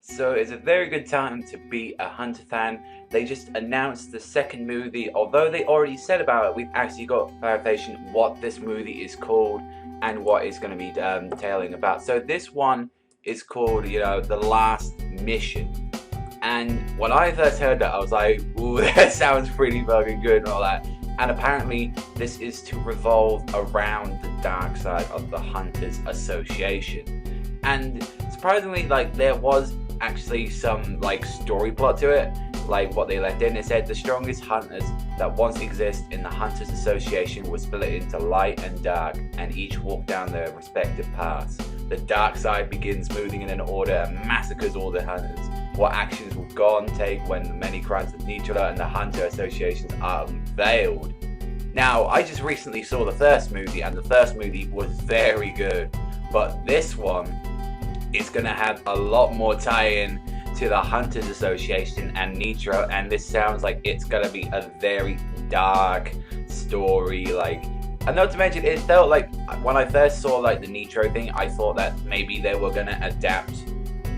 So it's a very good time to be a Hunter fan. They just announced the second movie. Although they already said about it, we've actually got clarification what this movie is called and what it's going to be tailing about. So this one is called, The Last Mission. And when I first heard that, I was like, ooh, that sounds pretty fucking good and all that. And apparently, this is to revolve around the dark side of the Hunters Association. And surprisingly, there was actually some story plot to it, like what they left in. It said the strongest hunters that once exist in the Hunters Association were split into light and dark, and each walk down their respective paths. The dark side begins moving in an order and massacres all the hunters. What actions will God take when the many crimes of Nietzsche and the Hunter Associations are unveiled? Now, I just recently saw the first movie, and the first movie was very good, but this one is going to have a lot more tie-in to the Hunters Association and Nietzsche, and this sounds like it's going to be a very dark story, and not to mention, it felt like, when I first saw the Nietzsche thing, I thought that maybe they were going to adapt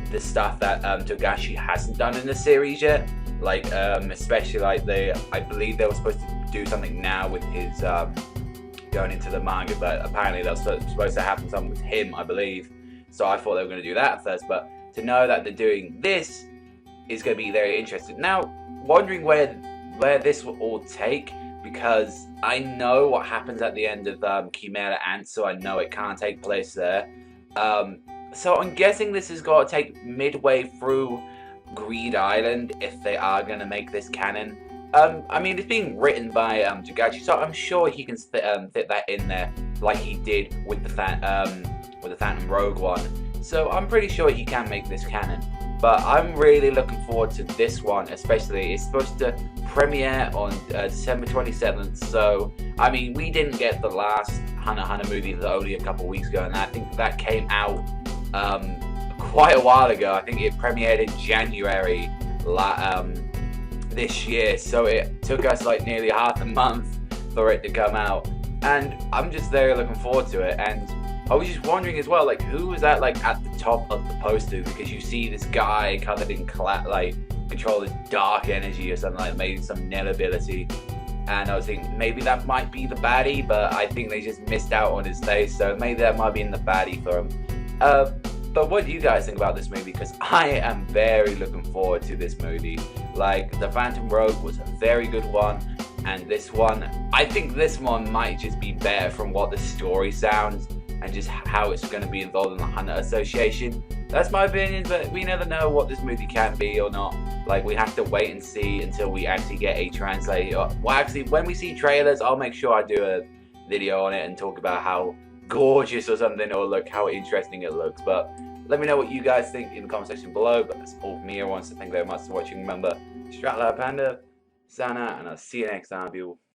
the stuff that Togashi hasn't done in the series yet, especially I believe they were supposed to do something now with his going into the manga, but apparently that was supposed to happen something with him, I believe. So I thought they were going to do that first, but to know that they're doing this is going to be very interesting. Now, wondering where this will all take, because I know what happens at the end of Chimera Ant, so I know it can't take place there. So I'm guessing this has got to take midway through Greed Island if they are going to make this canon. I mean, it's being written by Togashi, so I'm sure he can fit that in there like he did with the Phantom Rogue one. So I'm pretty sure he can make this canon. But I'm really looking forward to this one, especially. It's supposed to premiere on December 27th. So, I mean, we didn't get the last Hunter x Hunter movie only a couple weeks ago, and I think that came out quite a while ago. I think it premiered in January this year, so it took us nearly half a month for it to come out, and I'm just very looking forward to it. And I was just wondering as well, who was that at the top of the poster, because you see this guy covered in control his dark energy or something, maybe some nil ability, and I was thinking maybe that might be the baddie, but I think they just missed out on his face, so maybe that might be in the baddie for him. But what do you guys think about this movie? Because I am very looking forward to this movie. The Phantom Rogue was a very good one, and this one, I think this one might just be better from what the story sounds and just how it's going to be involved in the Hunter Association. That's my opinion, but we never know what this movie can be or not. We have to wait and see until we actually get a translator. Well, actually, when we see trailers, I'll make sure I do a video on it and talk about how gorgeous or something, or how interesting it looks. But let me know what you guys think in the comment section below. But that's all from me. Everyone, so thank you very much for watching. Remember, Savagezweipanda, Sana, and I'll see you next time, people.